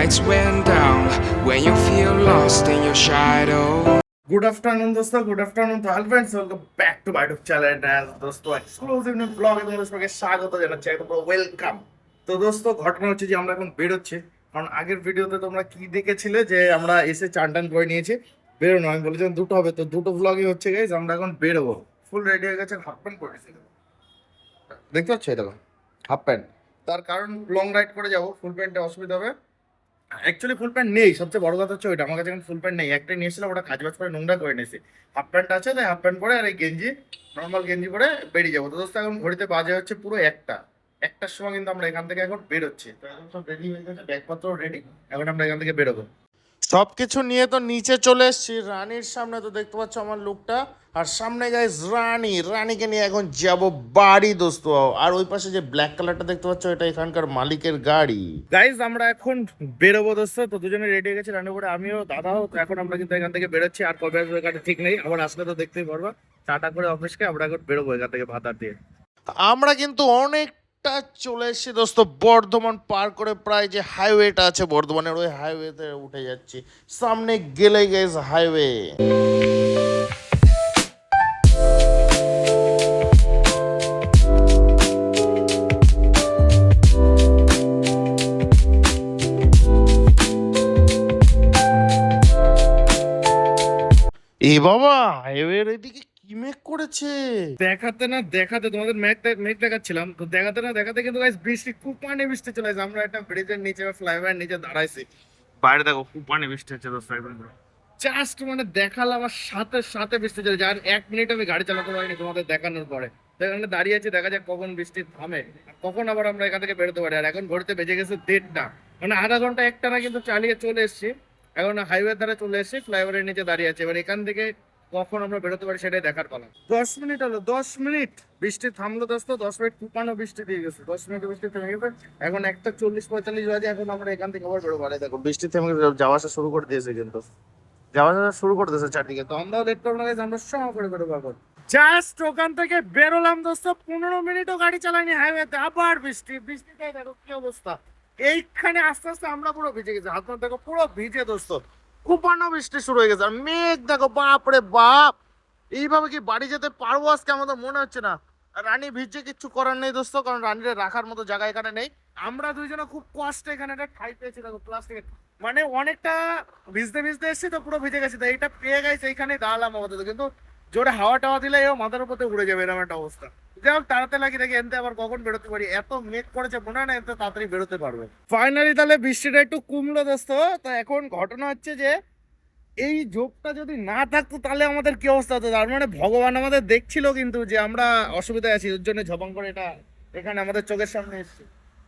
lights went down when you feel lost in your shadow. Good afternoon दोस्तों, good afternoon तो friends, welcome back to my YouTube channel दोस्तों। Exclusive new ব্লগে তোমাদের সবাইকে স্বাগত জানাচ্ছি, একদম পুরো ওয়েলকাম। তো দোস্ত, ঘটনা হচ্ছে যে আমরা এখন বেরোচ্ছি, কারণ আগের ভিডিওতে তোমরা কি দেখেছিলে যে আমরা এসে চান টান করে নিয়েছি, বেরোনো। আমি বলেছিলাম দুটো হবে, তো দুটো ব্লগই হচ্ছে গাইজ। আমরা এখন বেরোবো, ফুল রেডি হয়ে গেছে, হাফ প্যান্ট পরেছি, দেখতে পাচ্ছ এটা হাফ প্যান্ট। তার কারণ লং রাইড করে যাবো, ফুল প্যান্টে অসুবিধা হবে। অ্যাকচুয়ালি ফুল প্যান্ট নেই, সবচেয়ে বড় কথা হচ্ছে ওইটা। আমার কাছে এখন ফুল প্যান্ট নেই, একটাই নিয়েছিলাম, ওটা কাজ বাজ করে নোংরা করে নিয়েছি। হাফ প্যান্ট আছে, তাই হাফ প্যান্ট পরে আর এই গেঞ্জি, নর্মাল গেঞ্জি পরে বেরিয়ে যাবো। তো দোস্ত, এখন ঘড়িতে বাজে হচ্ছে পুরো একটার সময় কিন্তু আমরা এখান থেকে এখন বেরোচ্ছি। তো এখন সব রেডি হয়ে গেছে, ব্যাগপত্র রেডি, এখন আমরা এখান থেকে বেরোবো। সবকিছু নিয়ে তো নিচে চলে এসেছি রানীর সামনে, তো দেখতে পাচ্ছ আমার লুকটা। আর সামনে গাইজ রানীকে নিয়ে এখন যাব বাড়ি দোস্ত। আর ওই পাশে যে ব্ল্যাক কালারটা দেখতে পাচ্ছ, এটা এখানকার মালিকের গাড়ি। গাইজ আমরা এখন বেরোবো দোস্ত, তো দুজনে রেডি হয়ে গেছে, রানী করে আমিও দাদাও। তো এখন আমরা কিন্তু এখান থেকে বেরোচ্ছি, আর কবে আসবে এখানে ঠিক নেই, আবার আসলে তো দেখতেই পারবা। টাটা করে অফিসকে আমরা এখন বেরোবো এখান থেকে ভাতার দিয়ে। আমরা কিন্তু অনেকটা চলে এসেছি দোস্ত, বর্ধমান পার করে প্রায় যে হাইওয়েটা আছে বর্ধমানের, ওই হাইওয়েতে উঠে যাচ্ছি। সামনে গেলেই গাইজ হাইওয়ে। এ বাবা, হাইওয়ের এদিকে কি মেঘ করেছে, দেখাতে না দেখাতে তোমাদের মেঘ দেখাচ্ছিলাম, তো দেখাতে না দেখাতে কিন্তু গাইস বৃষ্টি, কুপানে বৃষ্টি চলে আসে। আমরা একটা ব্রিজের নিচে বা ফ্লাইওভারের নিচে দাঁড়াইছি, বাইরে দেখো কুপানে বৃষ্টি হচ্ছে দোস্ত, একদম জাস্ট মানে দেখালাম আর সাথে সাথে বৃষ্টি চলে যায়। আর 1 মিনিট আমি গাড়ি চালাতে পারিনি তোমাদের দেখানোর পরে। তো এখানে দাঁড়িয়ে আছি, দেখা যাক কখন বৃষ্টি থামে, কখন আবার আমরা এখান থেকে বেরোতে পারি। আর এখন ঘড়িতে বেজে গেছে 1:30, মানে আধা ঘন্টা একটানা কিন্তু চালিয়ে চলে এসেছি। এখন হাইওয়ে ধারে চলে এসেছি, ফ্লাইওভারের নিচে দাঁড়িয়ে আছে। এবার এখান থেকে কখন আমরা বেরোতে পারি সেটাই দেখার পালা। 10 মিনিট হলো, 10 মিনিট বৃষ্টি থামলো দোস্ত, 10 মিনিট কুপানো বৃষ্টি দিয়ে গেছে, 10 মিনিট বৃষ্টি থেমে গেছে। এখন 1:40-45 বাজে, এখন আমরা এখান থেকে আবার বেরোবো। দেখো বৃষ্টি থেমে গেছে, যাওয়া আসা শুরু করে দিয়েছে, কিন্তু যাওয়া আসা শুরু করে দিয়েছে চারদিকে। তো আমরাও লেট করবো না, আমরা সময় করে বেরোবো এখন। জাস্ট ওখান থেকে বেরোলাম দোস্ত, 15 মিনিটও গাড়ি চালাইনি হাইওয়েতে, আবার বৃষ্টিটাই দেখো কি অবস্থা। এইখানে আস্তে আস্তে আমরা পুরো ভিজে গেছি, হাত দেখো পুরো ভিজে দোস্ত, কুপানো বৃষ্টি শুরু হয়ে গেছে। আর মেঘ দেখো, বাপরে বাপ, এইভাবে কি বাড়ি যেতে পারবো আজকে আমাদের মনে হচ্ছে না। রানী ভিজে কিচ্ছু করার নেই দোস্ত, কারণ রানীরে রাখার মতো জায়গা এখানে নেই। আমরা দুইজনে খুব কষ্টে এখানে একটা ঠাই পেয়েছি, দেখো প্লাস্টিকের, মানে অনেকটা ভিজতে ভিজতে এসেছি, তো পুরো ভিজে গেছি। তো এইটা পেয়ে গেছে, এইখানে দাঁড়ালাম আমাদের, কিন্তু জোরে হাওয়া টাওয়া দিলে এও মাথার উপরে উড়ে যাবে, এরকম একটা অবস্থা। যাই হোক, তাড়াতাড়ি লাগি দেখি এনতে আবার কখন বেরোতে পারি। এত মেঘ করেছে, মনে হয় না এত তাড়াতাড়ি বেরোতে পারবে। ফাইনালি তাহলে বৃষ্টিটা একটু কমলো দোস্ত। তো এখন ঘটনা হচ্ছে যে এই ঝোপটা যদি না থাকতো তাহলে আমাদের কি অবস্থা হতো। তার মানে ভগবান আমাদের দেখছিল কিন্তু, যে আমরা অসুবিধায় আছি, ওর জন্য ঝপাং করে এটা এখানে আমাদের চোখের সামনে এসছে।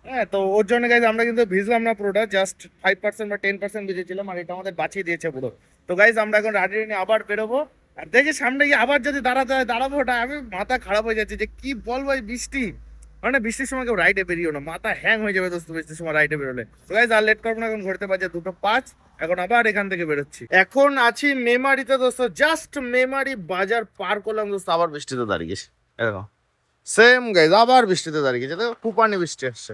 হ্যাঁ, তো ওর জন্য গাইজ আমরা কিন্তু ভিজলাম না পুরোটা, জাস্ট 5% বা 10% ভিজেছিলাম, আর এটা আমাদের বাঁচিয়ে দিয়েছে পুরো। তো গাইজ আমরা এখন রাডি নিয়ে আবার বেরোবো। আর দেখি সামনে গিয়ে আবার যদি দাঁড়াতে হয় দাঁড়াবো, ওটা আমি মাথা খারাপ হয়ে যাচ্ছে যে কি বলবো। এই বৃষ্টি, মানে বৃষ্টির সময় কেউ রাইডে বেরিয়েও না, মাথা হ্যাং হয়ে যাবে দোস্ত বৃষ্টির সময় রাইডে বেরোলে। তো গাইজ আর লেট করবো না, এখন ঘুরতে পারছে 2:05, এখন আবার এখান থেকে বেরোচ্ছি। এখন আছি মেমারিতে দোস্ত, জাস্ট মেমারি বাজার পার করলাম দোস্ত, আবার বৃষ্টিতে দাঁড়িয়ে গেছে। এরকম সেম গাইজ, আবার বৃষ্টিতে দাঁড়িয়ে গেছে, দেখো কুপানি বৃষ্টি আসছে,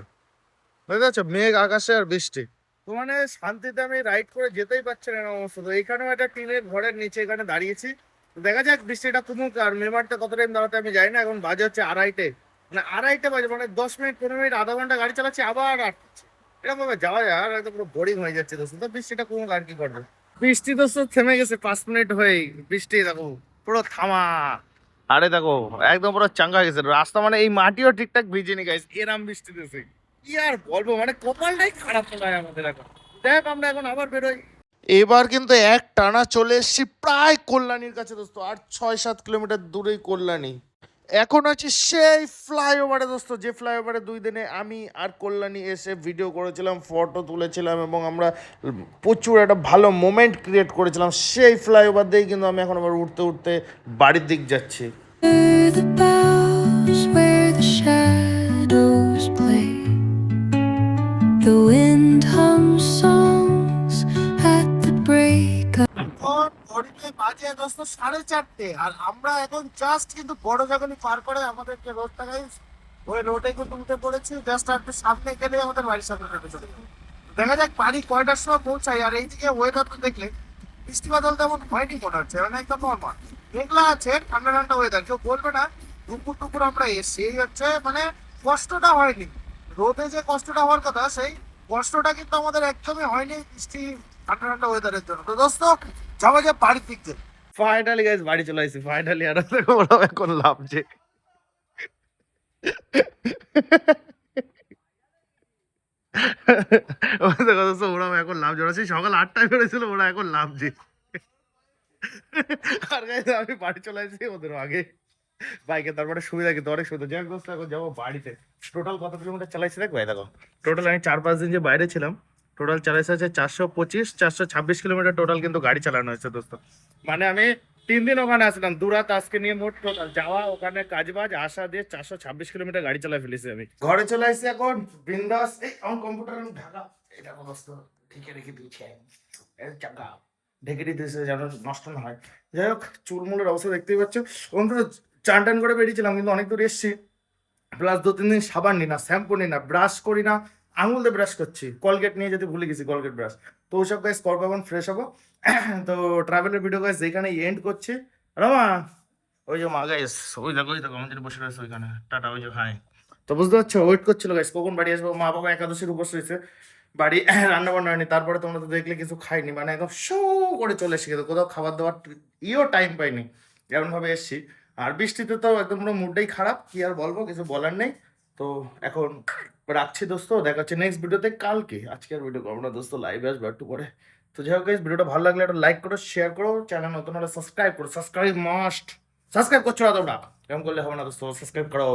বুঝতে পারছো, মেঘ আকাশে আর বৃষ্টি। তো মানে শান্তিতে আমি রাইড করে যেতেই পারছি না অবস্থা। তো এখানেও একটা টিনের ঘরের নিচে এখানে দাঁড়িয়েছি, দেখা যাক বৃষ্টিটা কমুক। আর মেমারটা কত টাইম দাঁড়াতে আমি জানি না, এখন বাজে হচ্ছে 2:30, মানে 2:30 বাজে, মানে 10 মিনিট 15 মিনিট আধা ঘন্টা গাড়ি চালাচ্ছি, আবার আটকাচ্ছি। এরকম ভাবে যাওয়া যায়, আর একদম পুরো বোরিং হয়ে যাচ্ছে দোস্ত। তো বৃষ্টিটা কমুক, আর কি করবে। বৃষ্টি দোস্ত থেমে গেছে 5 মিনিট হয়েই, বৃষ্টি দেখো পুরো থামা। আরে দেখো একদম পুরো চাঙ্গা হয়ে গেছে রাস্তা, মানে এই মাটিও ঠিকঠাক ভিজেনি গাইস, এরম বৃষ্টি দিয়েছে। কি আর বলবো, মানে কপালটাই খারাপ চলে আমাদের এখন। দেখ আমরা এখন আবার বেরোই। এবার কিন্তু এক টানা চলে এসেছি প্রায় কল্যাণীর কাছে দোস্ত, আর 6-7 কিলোমিটার দূরেই কল্যাণী। এখন আছি সেই ফ্লাইওভারে দোস্ত, যে ফ্লাইওভারে 2 দিনে আমি আর কল্যাণী এসে ভিডিও করেছিলাম, ফটো তুলেছিলাম, এবং আমরা প্রচুর একটা ভালো মোমেন্ট ক্রিয়েট করেছিলাম। সেই ফ্লাইওভার দিয়েই কিন্তু আমি এখন আবার উঠতে উঠতে বাড়ির দিক যাচ্ছি। The wind hums songs at the break of ঘড়িতে বাজে দোস্ত 4:30, আর আমরা এখন জাস্ট কিন্তু বড় জাগনি পার করে আমাদের যে রোডটা গাইস, ওই রোডে কিন্তু উঠে পড়েছি। জাস্ট আর একটু সামনে গেলে আমাদের বাড়ির সামনে চলে যাবে। দেখা যাক বাড়ি কয়টার সময় পৌঁছাই। আর এইদিকে ওয়েদার তো দেখলে বৃষ্টি বাদল তেমন হয়নি মনে হচ্ছে, মানে একদম নর্মাল মেঘলা আছে, ঠান্ডা ঠান্ডা ওয়েদার। কেউ বলবে না দুপুর টুপুর আমরা এসছি, এই হচ্ছে মানে কষ্টটা হয়নি। রোদে যে কষ্টটা হওয়ার কথা সেই কষ্টটা কিন্তু আমাদের একদমই হয়নি বৃষ্টি ঠান্ডা ঠান্ডা ওয়েদারের জন্য। তো দোস্ত যাওয়া যায় বাড়ির দিক থেকে। ফাইনালি গাইস বাড়ি চলে আসছি ফাইনালি। আর দেখো ওরাও এখন লাভছে। ওই দেখো দোস্ত ওরাও এখন লাভ জড়াচ্ছে, সকাল 8টায় বেরোছিল, ওরা এখন লাভছে। আর গাইস আমি বাড়ি চলে আসছি ওদের আগে বাইকে। তারপরে সুবিধা কিন্তু অনেক সুবিধা। যাই হোক দোস্ত এখন যাবো বাড়িতে। টোটাল কত কিলোমিটার চালাইছি দেখো, এই দেখো টোটাল আমি 4-5 দিন যে বাইরে ছিলাম টোটাল চালাইছে হচ্ছে 426-426 কিলোমিটার টোটাল কিন্তু গাড়ি চালানো হয়েছে দোস্ত। মানে আমি 3 দিন ওখানে আসলাম, দুরাত আজকে নিয়ে মোট টোটাল যাওয়া ওখানে কাজবাজ আসা দিয়ে 426 কিলোমিটার গাড়ি চালাই ফেলেছি আমি। ঘরে চলে আসছি এখন বিন্দাস। এই আমার কম্পিউটার আমি ঢাকা এটা দোস্ত ঢেকে রেখে দিয়েছি, এর চাকা ঢেকে দিতেছে যেন নষ্ট না হয়। যাই হোক চুলমুলের অবস্থা দেখতেই পাচ্ছ। ওখান থেকে চান টান করে বেরিয়েছিলাম কিন্তু অনেক দূর এসছি, প্লাস 2-3 দিন সাবান নি না, শ্যাম্পু নি না, ব্রাশ করি না, আঙুল দিয়ে ব্রাশ করছি। কলগেট নিয়ে যেতে ভুলে গেছি, কলগেট ব্রাশ। তো ওইসব গাইস করবো এখন, ফ্রেশ হবো। তো ট্রাভেলের ভিডিও গাইস যেখানে এন্ড করছি। রমা ওই যে মা গাইস ওই দেখো আমাদের বসে রয়েছে ওইখানে, টাটা ওই যে হাই। তো বুঝতে পারছো ওয়েট করছিল গাইস কখন বাড়ি আসবো। মা বাবা একাদশীর উপোস রয়েছে, বাড়ি রান্না বান্না হয়নি। তারপরে তোমরা তো দেখলে কিছু খাইনি, মানে একদম শো করে চলে এসে গেছে, কোথাও খাবার দাবার টাইম পাইনি, এমন ভাবে এসছি। আর বৃষ্টিতে তো একদম পুরো মুডটাই খারাপ, কি আর বলবো, কিছু বলার নেই। তো এখন রাখছি দোস্ত, দেখা হচ্ছে নেক্সট ভিডিওতে কালকে। আজকে আর ভিডিও করবো না দোস্ত, লাইভে আসবো একটু পরে। তো যাই হোক গাইস ভিডিওটা ভালো লাগলে একটা লাইক করো, শেয়ার করো, চ্যানেল নতুন হলে সাবস্ক্রাইব করো। সাবস্ক্রাইব মাস্ট, সাবস্ক্রাইব করছো না তোমরা, এরকম করলে হবে না দোস্ত, সাবস্ক্রাইব করো।